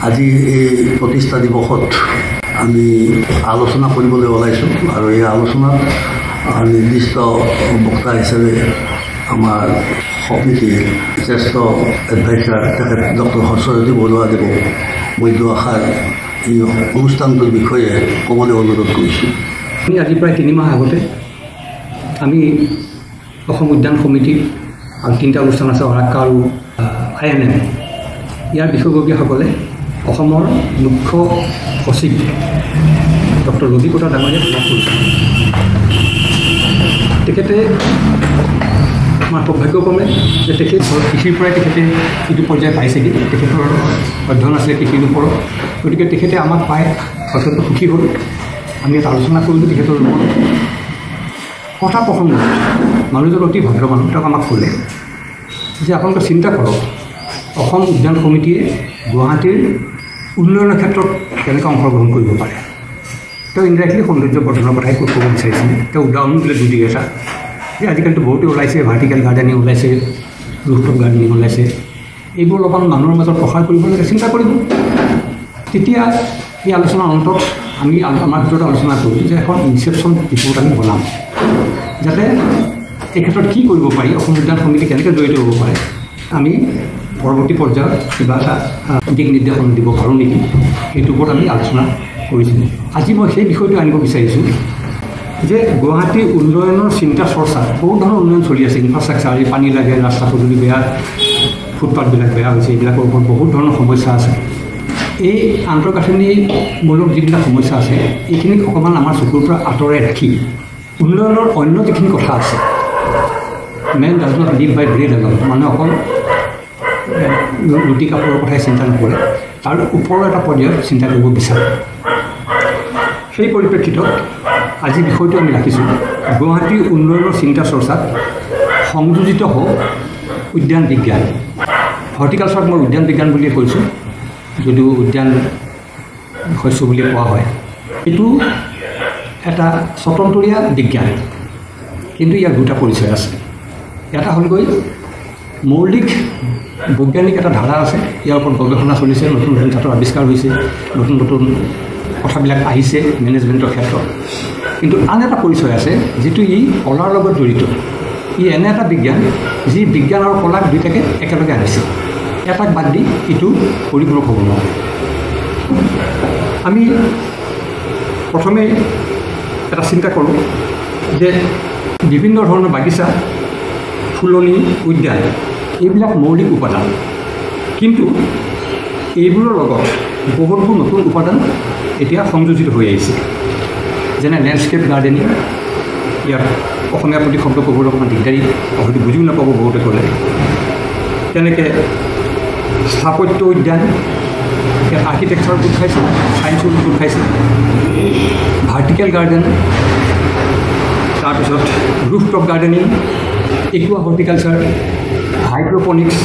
আজি এই প্ৰতিষ্ঠা দিৱসত আমি আলোচনা কৰিবলৈ ওলাইছোঁ আৰু এই আলোচনাত নিৰ্দিষ্ট বক্তা হিচাপে আমাৰ সমিতিৰ জ্যেষ্ঠ এডভাইচাৰ তেখেত ডক্টৰ হৰ্ষজ্যোতি বৰুৱাদেৱ মধ্য শাখাৰ এই অনুষ্ঠানটোৰ বিষয়ে ক'বলৈ অনুৰোধ কৰিছোঁ। আজি প্ৰায় 3 মাহ আগতে আমি অসম উদ্যান সমিতি আৰু 3টা অনুষ্ঠান আছে অৰাক্কা আৰু INM ইয়াৰ বিষয়ববীয়াসকলে অসমৰ মুখ্য সচিব ডক্টৰ ৰবি কটা ডাঙৰীয়াক লগ কৰিছে। তেখেতে আমাৰ সৌভাগ্যক্ৰমে যে তেখেত কৃষিৰ পৰাই তেখেতে যিটো পৰ্যায় পাইছেগৈ, তেখেতৰ অধ্যয়ন আছিলে কৃষিৰ ওপৰত। গতিকে তেখেতে আমাক পাই যথেষ্ট সুখী হ'ল। আমি এটা আলোচনা কৰিলোঁ তেখেতৰ লগত। কথা প্ৰসংগত মানুহজন অতি ভদ্ৰ মানুহ, তেওঁক আমাক ক'লে যে আপোনালোকে চিন্তা কৰক অসম উদ্যান সমিতিয়ে গুৱাহাটীৰ উন্নয়নৰ ক্ষেত্ৰত কেনেকৈ অংশগ্ৰহণ কৰিব পাৰে। তেওঁ ইনডাইৰেক্টলি সৌন্দৰ্য বৰ্ধনৰ কথাই ক'ব বিচাৰিছিলে। তেওঁ উদাহৰণ দিলে 2 এটা যে আজিকালিতো বহুতো ওলাইছে, ভাৰ্টিকেল গাৰ্ডেনিং ওলাইছে, ৰুফটপ গাৰ্ডেনিং ওলাইছে। এইবোৰ অলপমান মানুহৰ মাজত প্ৰসাৰ কৰিব লাগে, চিন্তা কৰিব। তেতিয়া এই আলোচনাৰ অন্তত আমি আমাৰ ভিতৰত আলোচনা কৰিলোঁ যে এখন ইনচেপশ্যন ৰিপৰ্ট আমি বনাম, যাতে এই ক্ষেত্ৰত কি কৰিব পাৰি, অসম উদ্যান সমিতি কেনেকৈ জড়িত হ'ব পাৰে, আমি পৰৱৰ্তী পৰ্যায়ত কিবা এটা দিক নিৰ্দেশনা দিব পাৰোঁ নেকি, সেইটোৰ ওপৰত আমি আলোচনা কৰিছিলোঁ। আজি মই সেই বিষয়টো আনিব বিচাৰিছোঁ যে গুৱাহাটীৰ উন্নয়নৰ চিন্তা চৰ্চা বহুত ধৰণৰ উন্নয়ন চলি আছে। ইনফ্ৰাষ্ট্ৰাকচাৰ, পানী লাগে, ৰাস্তা পদূলি বেয়া, ফুটপাথবিলাক বেয়া হৈছে, এইবিলাকৰ ওপৰত বহুত ধৰণৰ সমস্যা আছে। এই আন্তঃগাঁথনিমূলক যিবিলাক সমস্যা আছে এইখিনিক অকণমান আমাৰ চকুৰ পৰা আঁতৰাই ৰাখি উন্নয়নৰ অন্য যিখিনি কথা আছে, men does not live by bread alone, মানুহে অকল ৰুটি কাপোৰৰ কথাই চিন্তা নকৰে, তাৰ ওপৰৰ এটা পৰ্যায়ত চিন্তা কৰিব বিচাৰে। সেই পৰিপ্ৰেক্ষিতত আজি বিষয়টো আমি ৰাখিছোঁ গুৱাহাটীৰ উন্নয়নৰ চিন্তা চৰ্চাত সংযোজিত হওক উদ্যান বিজ্ঞান। হৰ্টিকালচাৰত মই উদ্যান বিজ্ঞান বুলিয়ে কৈছোঁ, যদিও উদ্যান শস্য বুলিয়ে কোৱা হয়। এইটো এটা স্বতন্ত্ৰীয়া বিজ্ঞান, কিন্তু ইয়াৰ 2টা পৰিচয় আছে। এটা হ'লগৈ মৌলিক বৈজ্ঞানিক এটা ধাৰা আছে, ইয়াৰ ওপৰত গৱেষণা চলিছে, নতুন নতুন ছাত্ৰৰ আৱিষ্কাৰ হৈছে, নতুন নতুন কথাবিলাক আহিছে মেনেজমেণ্টৰ ক্ষেত্ৰত। কিন্তু আন এটা পৰিচয় আছে যিটো ই কলাৰ লগত জড়িত। ই এনে এটা বিজ্ঞান যি বিজ্ঞান আৰু কলাক 2টাকে একেলগে আনিছে, এটাক বাদ দি ইটো পৰিপূৰক হ'ব নোৱাৰে। আমি প্ৰথমে এটা চিন্তা কৰোঁ যে বিভিন্ন ধৰণৰ বাগিচা, ফুলনি, উদ্যান এইবিলাক মৌলিক উপাদান, কিন্তু এইবোৰৰ লগত বহুতবোৰ নতুন উপাদান এতিয়া সংযোজিত হৈ আহিছে, যেনে লেণ্ডস্কেপ গাৰ্ডেনিং। ইয়াত অসমীয়া প্ৰতি শব্দ ক'বলৈ অকণমান দিগদাৰী, হয়তো বুজিও নাপাব বহুতে ক'লে। তেনেকৈ স্থাপত্য উদ্যান, ইয়াত আৰ্কিটেক্সাৰ গোট খাইছে, ছায়েন্সৰ গোট খাইছে। ভাৰ্টিকেল গাৰ্ডেন, তাৰপিছত rooftop gardening, aqua horticulture, hydroponics,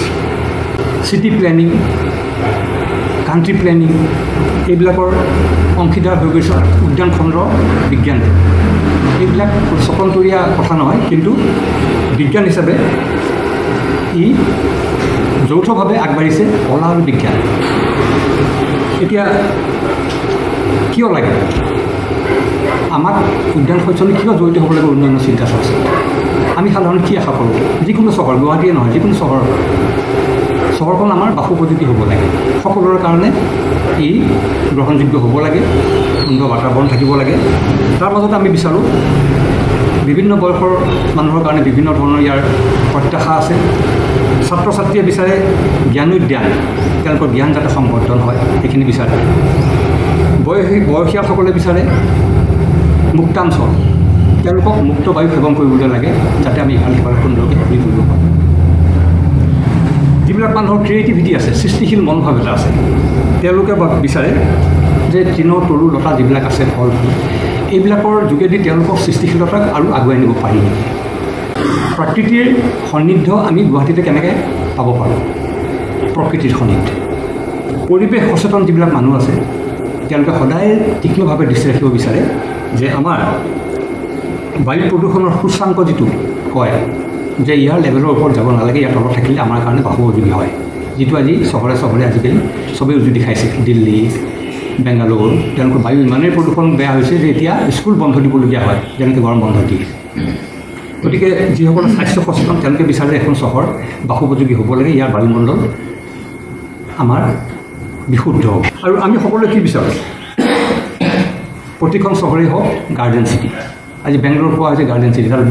city planning, country planning, এইবিলাকৰ অংশীদাৰ হৈ গৈছে উদ্যান খণ্ড বিজ্ঞান। এইবিলাক স্বতন্ত্ৰীয়া কথা নহয়, কিন্তু বিজ্ঞান হিচাপে ই যৌথভাৱে আগবাঢ়িছে কলা আৰু বিজ্ঞান। এতিয়া কিয় লাগে আমাক উদ্যান শস্যলৈ কিয় জড়িত হ'ব লাগে উন্নয়নৰ চিন্তা চৰ্চা? আমি সাধাৰণতে কি আশা কৰোঁ? যিকোনো চহৰ, গুৱাহাটীয়ে নহয়, যিকোনো চহৰখন আমাৰ বাসোপযোগী হ'ব লাগে, সকলোৰে কাৰণে ই গ্ৰহণযোগ্য হ'ব লাগে, সুন্দৰ বাতাবৰণ থাকিব লাগে। তাৰ মাজতে আমি বিচাৰোঁ বিভিন্ন বয়সৰ মানুহৰ কাৰণে বিভিন্ন ধৰণৰ ইয়াৰ প্ৰত্যাশা আছে। ছাত্ৰ ছাত্ৰীয়ে বিচাৰে জ্ঞানোদ্যান, তেওঁলোকৰ জ্ঞান যাতে সংবৰ্ধন হয় সেইখিনি বিচাৰে। বয়সীয়ালসকলে বিচাৰে মুক্তাঞ্চল, তেওঁলোকক মুক্ত বায়ু সেৱন কৰিবলৈ লাগে, যাতে আমি ইফালে সিফালে সুন্দৰকৈ ঘূৰি ফুৰিব পাৰোঁ। যিবিলাক মানুহৰ ক্ৰিয়েটিভিটি আছে, সৃষ্টিশীল মনোভাৱ এটা আছে, তেওঁলোকে বিচাৰে যে তৃণৰ তৰু লতা যিবিলাক আছে, ফল ফুল, এইবিলাকৰ যোগেদি তেওঁলোকক সৃষ্টিশীলতাক আৰু আগুৱাই নিব পাৰি। প্ৰকৃতিৰ সান্নিধ্য আমি গুৱাহাটীতে কেনেকৈ পাব পাৰোঁ? প্ৰকৃতিৰ সান্নিধ্য, পৰিৱেশ সচেতন যিবিলাক মানুহ আছে তেওঁলোকে সদায় তীক্ষ্ণভাৱে দৃষ্টি ৰাখিব বিচাৰে যে আমাৰ বায়ু প্ৰদূষণৰ সূচাংক যিটো কয় যে ইয়াৰ লেভেলৰ ওপৰত যাব নালাগে, ইয়াৰ তলত থাকিলে আমাৰ কাৰণে বাসুপযোগী হয়, যিটো আজি চহৰে চহৰে আজিকালি চবেই উজুতি খাইছে দিল্লী বেংগালুৰু তেওঁলোকৰ বায়ু ইমানেই প্ৰদূষণ বেয়া হৈছে যে এতিয়া স্কুল বন্ধ দিবলগীয়া হয় যেনেকৈ গৰম বন্ধ দিয়ে গতিকে যিসকলে স্বাস্থ্য সচেতন তেওঁলোকে বিচাৰে এখন চহৰ বাসোপযোগী হ'ব লাগে ইয়াৰ বায়ুমণ্ডল আমাৰ বিশুদ্ধ হ'ব আৰু আমি সকলোৱে কি বিচাৰোঁ প্ৰতিখন চহৰেই হওক গাৰ্ডেন চিটি আজি বেংগলোৰ পোৱা হৈছে গাৰ্ডেন চিটি তাৰ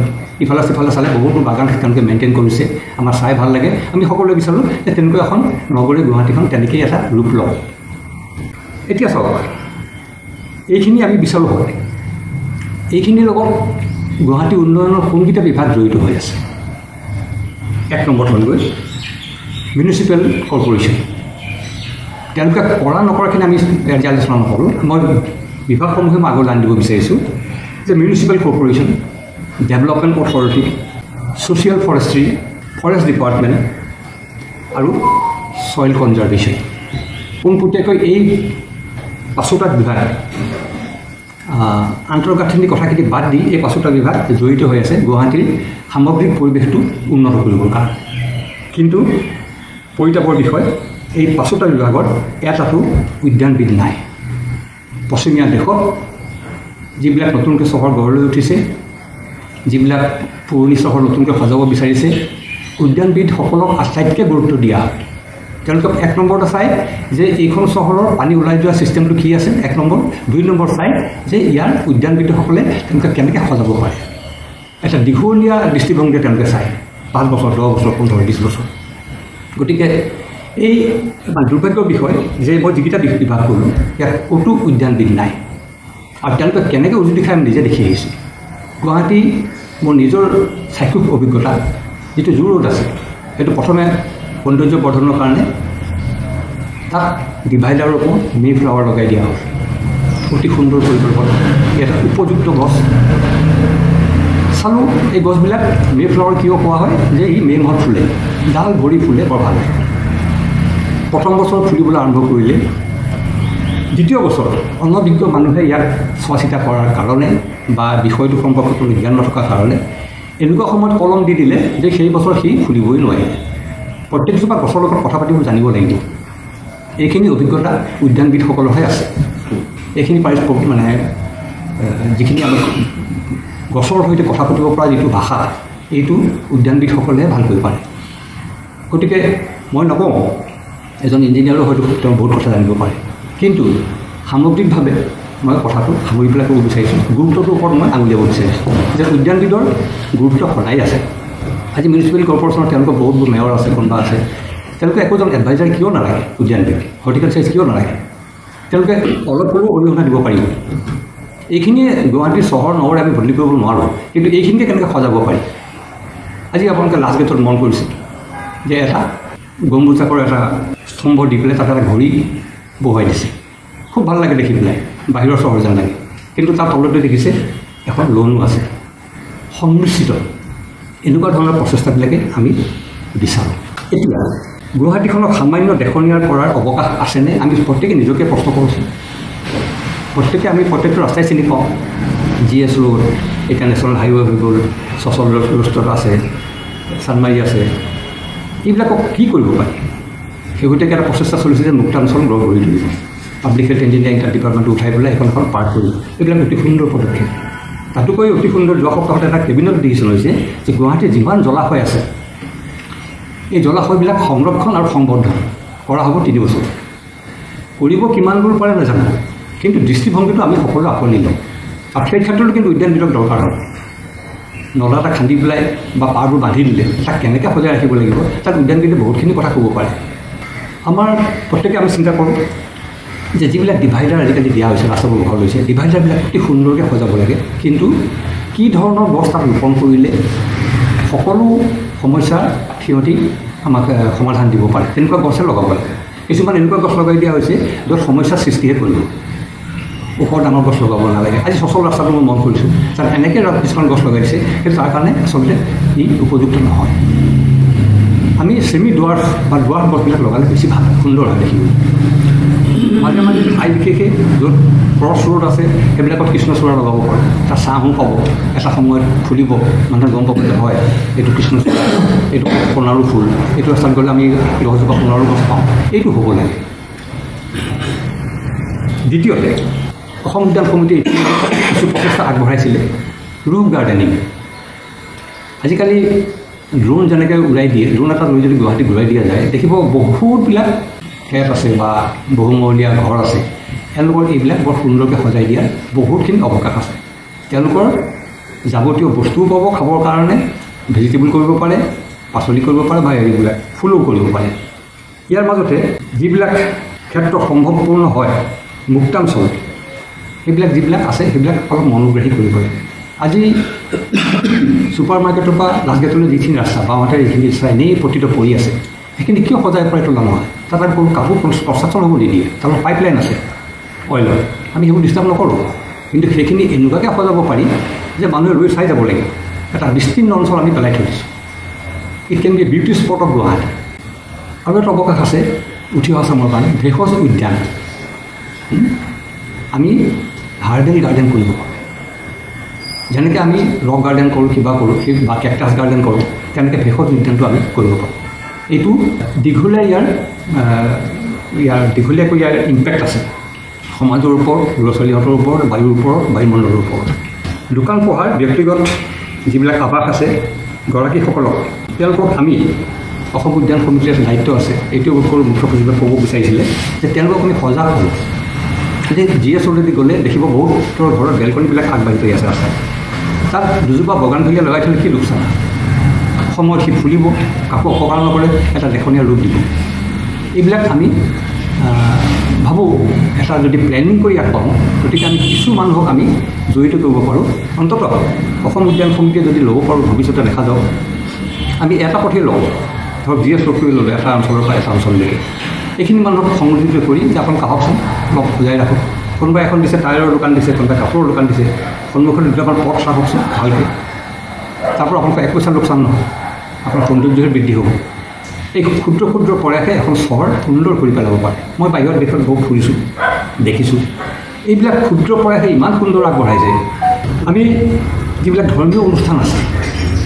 ইফালে সিফালে চালে বহুতো বাগান তেওঁলোকে মেইনটেইন কৰিছে আমাৰ চাই ভাল লাগে আমি সকলোৱে বিচাৰোঁ যে তেনেকৈ এখন নগৰী গুৱাহাটীখন তেনেকেই এটা ৰূপ লওক এতিয়া চাওক এইখিনি আমি বিচাৰোঁ হয় এইখিনিৰ লগত গুৱাহাটী উন্নয়নৰ কোনকেইটা বিভাগ জড়িত হৈ আছে এক নম্বৰত হ'লগৈ মিউনিচিপেল কৰ্পৰেশ্যন তেওঁলোকে কৰা নকৰাখিনি আমি আজি আলোচনা নকৰোঁ মই বিভাগসমূহে মই আগত জানিব বিচাৰিছোঁ যে municipal corporation development authority social forestry forest department আৰু ছইল কনজাৰ্ভেশ্যন পোনপটীয়াকৈ এই পাঁচোটা বিভাগ আন্তঃগাঁথনি কথাখিনি বাদ দি এই পাঁচোটা বিভাগ জড়িত হৈ আছে গুৱাহাটীৰ সামগ্ৰিক পৰিৱেশটো উন্নত কৰিবৰ কাৰণে কিন্তু পৰিতাপৰ বিষয় এই পাঁচোটা বিভাগত এটাতো উদ্যানবিদ নাই পশ্চিমীয়া দেশত যিবিলাক নতুনকৈ চহৰ গঢ় লৈ উঠিছে যিবিলাক পুৰণি চহৰ নতুনকৈ সজাব বিচাৰিছে উদ্যানবিদসকলক আটাইতকৈ গুৰুত্ব দিয়া হয় তেওঁলোকে এক নম্বৰতে চাই যে এইখন চহৰৰ পানী ওলাই যোৱা ছিষ্টেমটো কি আছে এক নম্বৰ দুই নম্বৰ চাই যে ইয়াৰ উদ্যানবিদসকলে তেওঁলোকে কেনেকৈ সজাব পাৰে এটা দীঘলীয়া দৃষ্টিভংগীৰে তেওঁলোকে চায় 5 বছৰ 10 বছৰ 15 20 বছৰ গতিকে এই দুৰ্ভাগ্যৰ বিষয় যে মই যিকেইটা বিভাগ ক'লোঁ ইয়াত ক'তো উদ্যানবিদ নাই আৰু তেওঁলোকে কেনেকৈ উজুতি খাই আমি নিজে দেখি আহিছোঁ গুৱাহাটী মোৰ নিজৰ চাক্ষুষ অভিজ্ঞতা যিটো জু ৰোড আছে সেইটো প্ৰথমে সৌন্দৰ্য বৰ্ধনৰ কাৰণে তাত ডিভাইডাৰৰ ওপৰত মে ফ্লাৱাৰ লগাই দিয়া হ'ল অতি সুন্দৰ পৰিকল্পনা এটা উপযুক্ত গছ চালোঁ এই গছবিলাক মে ফ্লাৱাৰ কিয় কোৱা হয় যে ই মে মাহত ফুলে ডাল ভৰি ফুলে বৰ ভাল লাগে প্ৰথম বছৰ ফুলিবলৈ আৰম্ভ কৰিলে দ্বিতীয় বছৰ অনভিজ্ঞ মানুহে ইয়াক চোৱা চিতা কৰাৰ কাৰণে বা বিষয়টো সম্পৰ্কত জ্ঞান নথকাৰ কাৰণে এনেকুৱা সময়ত কলম দি দিলে যে সেই বছৰ সি ফুলিবই নোৱাৰে প্ৰত্যেকজোপা গছৰ লগত কথা পাতিব জানিব লাগিব এইখিনি অভিজ্ঞতা উদ্যানবিদসকলৰহে আছে এইখিনি মানে যিখিনি আমি গছৰ সৈতে কথা পাতিব পৰা যিটো ভাষা এইটো উদ্যানবিদসকলেহে ভালকৈ পাৰে গতিকে মই নকওঁ এজন ইঞ্জিনিয়াৰো হয়তো তেওঁ বহুত কথা জানিব পাৰে কিন্তু সামগ্ৰিকভাৱে মই কথাটো সামৰি পেলাই ক'ব বিচাৰিছোঁ গুৰুত্বটোৰ ওপৰত মই আঙুলিয়াব বিচাৰিছোঁ যে উদ্যানবিদৰ গুৰুত্ব সদায় আছে আজি মিউনিচিপেল কৰ্পৰেশ্যনৰ তেওঁলোকৰ বহুত মেয়ৰ আছে কোনোবা আছে তেওঁলোকে একোজন এডভাইজাৰ কিয় নালাগে উদ্যানবিদ হৰ্টিকালচাৰ কিয় নালাগে তেওঁলোকে অলপ হ'লেও অৰিহণা দিব পাৰিব এইখিনিয়ে গুৱাহাটীৰ চহৰ নগৰে আমি বদলি কৰিব নোৱাৰোঁ কিন্তু এইখিনিকে কেনেকৈ সজাব পাৰি আজি আপোনালোকে লাষ্ট গেটত মন কৰিছে যে এটা গম্বুজাকৰ এটা স্তম্ভ দি পেলাই তাত এটা ঘড়ী বহুৱাই দিছে খুব ভাল লাগে দেখি পেলাই বাহিৰৰ চহৰ যেন লাগে কিন্তু তাৰ তলতে দেখিছে এখন লোনো আছে সংমিশ্ৰিত এনেকুৱা ধৰণৰ প্ৰচেষ্টাবিলাকে আমি বিচাৰোঁ এতিয়া গুৱাহাটীখনক সামান্য দেখনীয়া কৰাৰ অৱকাশ আছেনে আমি প্ৰত্যেকে নিজকে প্ৰশ্ন কৰোঁচোন প্ৰত্যেকে আমি প্ৰত্যেকটো ৰাস্তাই চিনি পাওঁ GS ৰোড এতিয়া নেশ্যনেল হাইৱে হৈ গ'ল চচল ৰোডত আছে চানমাৰী আছে এইবিলাকক কি কৰিব পাৰি শেহতীয়াকৈ এটা প্ৰচেষ্টা চলিছে যে মুক্তাঞ্চল গঢ় কৰি তুলিব পাব্লিক হেল্থ ইঞ্জিনিয়াৰিং ডিপাৰ্টমেণ্টটো উঠাই পেলাই এখন পাৰ্ট কৰিব এইবিলাক অতি সুন্দৰ পদক্ষেপ তাতোকৈ অতি সুন্দৰ যোৱা সপ্তাহত এটা কেবিনেট ডিচিশ্যন হৈছে যে গুৱাহাটীৰ যিমান জলাশয় আছে এই জলাশয়বিলাক সংৰক্ষণ আৰু সংবৰ্ধন কৰা হ'ব 3 বছৰ কৰিব কিমান দূৰ পাৰে নাজানো কিন্তু দৃষ্টিভংগীটো আমি সকলোৱে আকোৱালি লওঁ আৰু সেই ক্ষেত্ৰতো কিন্তু উদ্যানবিদক দৰকাৰ হয় নলা এটা খান্দি পেলাই বা পাৰবোৰ বান্ধি দিলে তাক কেনেকৈ সজাই ৰাখিব লাগিব তাত উদ্যানবিদে বহুতখিনি কথা ক'ব পাৰে আমাৰ প্ৰত্যেকে আমি চিন্তা কৰোঁ যে যিবিলাক ডিভাইডাৰ আজিকালি দিয়া হৈছে ৰাস্তাবোৰ বহল হৈছে ডিভাইডাৰবিলাক অতি সুন্দৰকৈ সজাব লাগে কিন্তু কি ধৰণৰ গছ তাত ৰোপণ কৰিলে সকলো সমস্যাৰ সিহঁতি আমাক সমাধান দিব পাৰে তেনেকুৱা গছে লগাব লাগে কিছুমান এনেকুৱা গছ লগাই দিয়া হৈছে য'ত সমস্যাৰ সৃষ্টিহে কৰিব ওখ ডাঙৰ গছ লগাব নালাগে আজি চচল ৰাস্তাটো মই মন কৰিছোঁ তাত এনেকৈ কিছুমান গছ লগাইছে কিন্তু তাৰ কাৰণে আচলতে ই উপযুক্ত নহয় আমি ছেমি ডুৱাৰ্ফ বা ডুৱাৰ্ফ গছবিলাক লগালে বেছি ভাল সুন্দৰ হয় দেখিবলৈ মাজে মাজে ঠাই বিশেষে য'ত ক্ৰছ ৰোড আছে সেইবিলাকত কৃষ্ণচূড়া লগাব পাৰে তাৰ ছাঁহো পাব এটা সময়ত ফুলিব মানুহে গম পাব যে হয় এইটো কৃষ্ণচূড়া এইটো সোণাৰু ফুল এইটো ৰাস্তাত গ'লে আমি 10জোপা সোণাৰু গছ পাওঁ এইটো হ'ব লাগে দ্বিতীয়তে অসম উদ্যান সমিতিয়ে কিছু প্ৰচেষ্টা আগবঢ়াইছিলে ৰুফ গাৰ্ডেনিং। আজিকালি ড্ৰোন যেনেকৈ উৰাই দিয়ে, ড্ৰোন এটা লৈ যদি গুৱাহাটী ঘূৰাই দিয়া যায় দেখিব বহুতবিলাক ফ্লেট আছে বা বহুমহলীয়া ঘৰ আছে, তেওঁলোকৰ এইবিলাক বৰ সুন্দৰকৈ সজাই দিয়া বহুতখিনি অৱকাশ আছে। তেওঁলোকৰ যাৱতীয় বস্তুও পাব খাবৰ কাৰণে, ভেজিটেবল কৰিব পাৰে, পাচলি কৰিব পাৰে বা এইবিলাক ফুলো কৰিব পাৰে। ইয়াৰ মাজতে যিবিলাক ক্ষেত্ৰ সম্ভৱপূৰ্ণ হয় মুক্তাঞ্চল, সেইবিলাক যিবিলাক আছে সেইবিলাক অলপ মনোগ্ৰাহী কৰিব লাগে। আজি ছুপাৰ মাৰ্কেটৰ পৰা লাষ্টগেটলৈ যিখিনি ৰাস্তা বাওঁহাতে এইখিনি ৰাস্তা এনেই পতিত পৰি আছে, সেইখিনি কিয় সজাই পৰাই তোলা নহয়? তাত আমি কাপোৰ কনষ্ট্ৰাকশ্যন হ'ব নিদিয়ে, তাৰ পাইপলাইন আছে অইলৰ, আমি সেইবোৰ ডিষ্টাৰ্ব নকৰোঁ। কিন্তু সেইখিনি এনেকুৱাকৈ সজাব পাৰি যে মানুহে ৰৈ চাই যাব লাগে। এটা বিস্তীৰ্ণ অঞ্চল আমি পেলাই থৈ দিছোঁ। It can be beauty spot of Guwahati. আৰু এটা অৱকাশ আছে উঠি অহা চামৰ কাৰণে ভেষজ উদ্যান। আমি হাৰ্বেল গাৰ্ডেন কৰিব পাৰোঁ। যেনেকৈ আমি ৰক গাৰ্ডেন কৰোঁ, কিবা কৰোঁ, সেই বা কেকটাছ গাৰ্ডেন কৰোঁ, তেনেকৈ ভেষজ উদ্যানটো আমি কৰিব পাৰোঁ। এইটো দীঘলীয়াকৈ ইয়াৰ ইম্পেক্ট আছে সমাজৰ ওপৰত, ল'ৰা ছোৱালীহঁতৰ ওপৰত, বায়ুৰ ওপৰত, বায়ুমণ্ডলৰ ওপৰত। দোকান পোহাৰ ব্যক্তিগত যিবিলাক আৱাস আছে গৰাকীসকলক, তেওঁলোকক আমি অসম উদ্যান সমিতিৰ এটা দায়িত্ব আছে, এইটো মুখ্য সচিবে ক'ব বিচাৰিছিলে যে তেওঁলোকক আমি সজাগ কৰোঁ যে GS ৰোডেদি গ'লে দেখিব বহুতৰ ঘৰৰ বেলকনিবিলাক আগবাঢ়ি গৈ আছে ৰাস্তাত। তাত দুজোপা বগানভেলিয়া লগাই থ'লে কি লোকচান? সময়ত সি ফুলিব, কাকো অপকাৰ নকৰে, এটা লেখনীয়া ৰূপ দিব। এইবিলাক আমি ভাবোঁ এটা যদি প্লেনিং কৰি ইয়াক পাওঁ, গতিকে আমি কিছু মানুহক আমি জড়িত কৰিব পাৰোঁ। অন্ততঃ অসম উদ্যান সমিতিয়ে যদি ল'ব পাৰোঁ, ভৱিষ্যতে দেখা যাওক আমি এটা পথেই লওঁ, ধৰক GS ৰোডটোৱে ল'লে এটা অঞ্চলৰ পৰা এটা অঞ্চললৈকে, এইখিনি মানুহক সংযোজিত কৰি যে আপোনাক আহকচোন অলপ বুজাই ৰাখক। কোনোবাই এখন দিছে টায়াৰৰ দোকান দিছে, কোনোবাই কাপোৰৰ দোকান দিছে, সন্মুখত দুটামান পথ চাওকচোন ভালকৈ, তাৰপৰা আপোনালোকৰ 1 পইচা লোকচান নহয়, আপোনাৰ সৌন্দৰ্যৰ বৃদ্ধি হ'ব। এই ক্ষুদ্ৰ ক্ষুদ্ৰ প্ৰয়াসে এখন চহৰ সুন্দৰ কৰি পেলাব পাৰে। মই বাহিৰত দেশত বহুত ফুৰিছোঁ, দেখিছোঁ এইবিলাক ক্ষুদ্ৰ প্ৰয়াসে ইমান সুন্দৰ আগবঢ়াইছে। আমি যিবিলাক ধৰ্মীয় অনুষ্ঠান আছে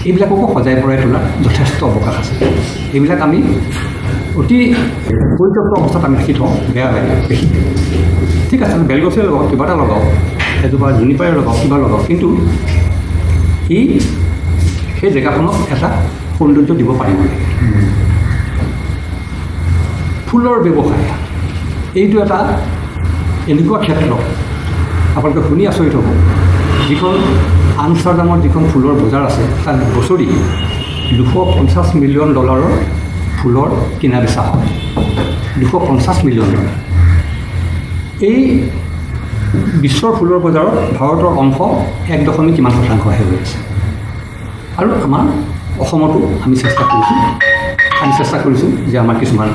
এইবিলাককো সজাই পৰাই তোলাৰ যথেষ্ট অৱকাশ আছে। এইবিলাক আমি অতি পৰিত্যক্ত অৱস্থাত আমি ৰাখি থওঁ, বেয়া লাগে দেখি। ঠিক আছে, বেলগছে লগাওক, কিবা এটা লগাওক, এজোপা জুনিপাৰে লগাওক, কিবা লগাওক, কিন্তু ই সেই জেগাখনক এটা সৌন্দৰ্য দিব পাৰিব লাগে। ফুলৰ ব্যৱসায় এইটো এটা এনেকুৱা ক্ষেত্ৰ, আপোনালোকে শুনি আচৰিত হ'ব, যিখন আমষ্টাৰডামৰ যিখন ফুলৰ বজাৰ আছে তাত বছৰি $250 মিলিয়ন ফুলৰ কিনা বেচা হয়। $250 মিলিয়ন। এই বিশ্বৰ ফুলৰ বজাৰত ভাৰতৰ অংশ 1 কিমান শতাংশহে হৈ আছে। আৰু আমাৰ অসমতো আমি চেষ্টা কৰিছোঁ যে আমাৰ কিছুমান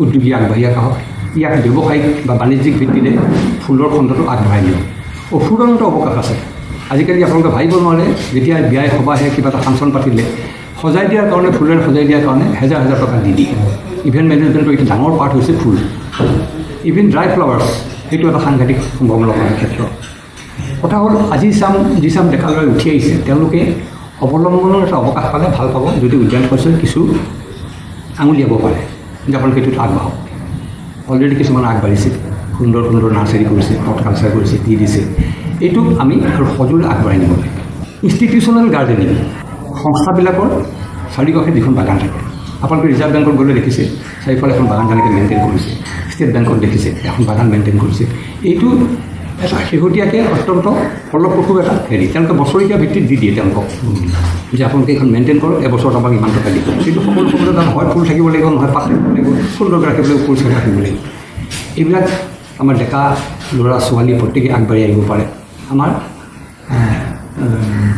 উদ্যোগী আগবাঢ়ি আহক, ইয়াক ব্যৱসায়িক বা বাণিজ্যিক ভিত্তিৰে ফুলৰ খণ্ডটো আগবঢ়াই নিয়ক। অফুৰন্ত অৱকাশ আছে। আজিকালি আপোনালোকে ভাবিব নোৱাৰে, যেতিয়া বিয়াই সভাহে কিবা এটা ফাংচন পাতিলে সজাই দিয়াৰ কাৰণে, ফুলেৰে সজাই দিয়াৰ কাৰণে হাজাৰ হাজাৰ টকা দি দিয়ে। ইভেণ্ট মেনেজমেণ্টৰ এইটো ডাঙৰ পাৰ্ট হৈছে ফুল। ইভেন ড্ৰাই ফ্লাৱাৰ্ছ সেইটো এটা সাংঘাতিক সম্ভাৱনা ক্ষেত্ৰ। কথা হ'ল আজি যি চাম ডেকালৈ উঠি আহিছে, তেওঁলোকে অৱলম্বনৰ এটা অৱকাশ পালে ভাল পাব যদি উদ্যান শস্যই কিছু আঙুলিয়াব পাৰে যে আপোনালোকে এইটোত আগবাঢ়ক। অলৰেডি কিছুমান আগবাঢ়িছে, সুন্দৰ সুন্দৰ নাৰ্চাৰী কৰিছে, হৰ্টিকালচাৰ কৰিছে, দি দিছে। এইটোক আমি আৰু সজোৰে আগবঢ়াই নিব লাগে। ইনষ্টিটিউচনেল গাৰ্ডেনিং, সংস্থাবিলাকৰ চাৰিওকাষে যিখন বাগান থাকে, আপোনালোকে ৰিজাৰ্ভ বেংকত গ'লে দেখিছে চাৰিওফালে এখন বাগান যেনেকৈ মেইনটেইন কৰিছে, ষ্টেট বেংকত দেখিছে এখন বাগান মেইনটেইন কৰিছে। এইটো এটা শেহতীয়াকৈ অত্যন্ত ফলপ্ৰসূ এটা হেৰি, তেওঁলোকে বছৰীয়া ভিত্তিত দি দিয়ে তেওঁলোকক যে আপোনালোকে এইখন মেইনটেইন কৰক, এবছৰত আমাক ইমান টকা দিব। কিন্তু সকলো সময়তে তাত হয় ফুল থাকিব লাগিব, নহয় পাত থাকিব লাগিব, সুন্দৰকৈ ৰাখিব লাগিব, পৰিষ্কাৰ ৰাখিব লাগিব। এইবিলাক আমাৰ ডেকা ল'ৰা ছোৱালী প্ৰত্যেকে আগবাঢ়ি আহিব পাৰে। আমাৰ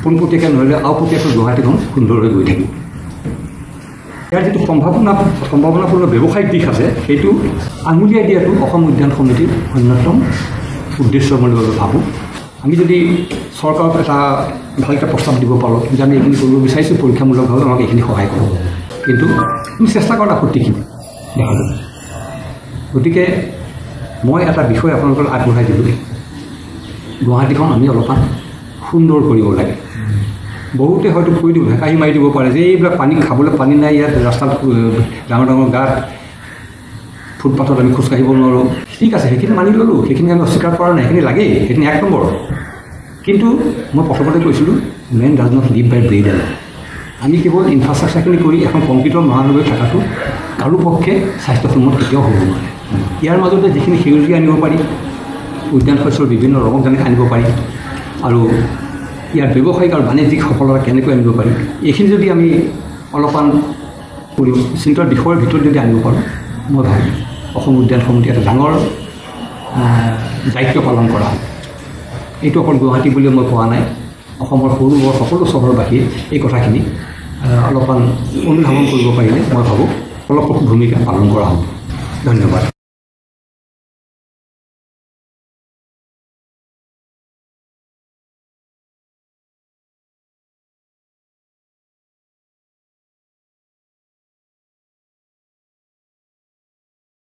পোনপটীয়াকৈ নহ'লে আওপটীয়াকৈ গুৱাহাটীখন সুন্দৰ হৈ গৈ থাকিব। ইয়াৰ যিটো সম্ভাৱনাপূৰ্ণ ব্যৱসায়িক দিশ আছে, সেইটো আঙুলিয়াই দিয়াটো অসম উদ্যান সমিতিৰ অন্যতম উদ্দেশ্য বুলি ভাবোঁ। আমি যদি চৰকাৰক এটা ভালকৈ প্ৰস্তাৱ দিব পাৰোঁ যে আমি এইখিনি কৰিব বিচাৰিছোঁ, পৰীক্ষামূলকভাৱে আমাক এইখিনি সহায় কৰোঁ, কিন্তু আমি চেষ্টা কৰাত আপত্তিখিনি দেখা যাব। গতিকে মই এটা বিষয় আপোনালোকক আগবঢ়াই দিলোঁ, গুৱাহাটীখন আমি অলপমান সুন্দৰ কৰিব লাগে। বহুতে হয়তো কৈ দিব, হেঁকাহি মাৰি দিব পাৰে যে এইবিলাক পানী খাবলৈ পানী নাই, ইয়াত ৰাস্তাত ডাঙৰ ডাঙৰ গাঁত ফুটপাথত আমি খোজকাঢ়িব নোৱাৰোঁ ঠিক আছে সেইখিনি মানি ল'লোঁ সেইখিনি আমি অস্বীকাৰ কৰা নাই সেইখিনি লাগেই সেইখিনি 1 নম্বৰ কিন্তু মই প্ৰথমতে কৈছিলোঁ men does not live by bread alone আমি কেৱল ইনফ্ৰাষ্ট্ৰাকচাৰখিনি কৰি এখন কংক্ৰিটৰ মহানগৰীত থকাটো কাৰো পক্ষে স্বাস্থ্যসন্মত কেতিয়াও হ'ব নোৱাৰে ইয়াৰ মাজতে যিখিনি সেউজীয়া আনিব পাৰি উদ্যান শস্যৰ বিভিন্ন ৰঙক যেনেকৈ আনিব পাৰি আৰু ইয়াৰ ব্যৱসায়িক আৰু বাণিজ্যিক সফলতা কেনেকৈ আনিব পাৰি এইখিনি যদি আমি অলপমান চিন্তাৰ বিষয়ৰ ভিতৰত যদি আনিব পাৰোঁ মই ভাবোঁ অসম উদ্যান সমিতি এটা ডাঙৰ দায়িত্ব পালন কৰা হয় এইটো অকল গুৱাহাটী বুলি মই কোৱা নাই অসমৰ সৰু বৰ সকলো চহৰবাসীয়ে এই কথাখিনি অলপমান অনুধাৱন কৰিব পাৰিলে মই ভাবোঁ ফলপ্ৰসূ ভূমিকা পালন কৰা হ'ব ধন্যবাদ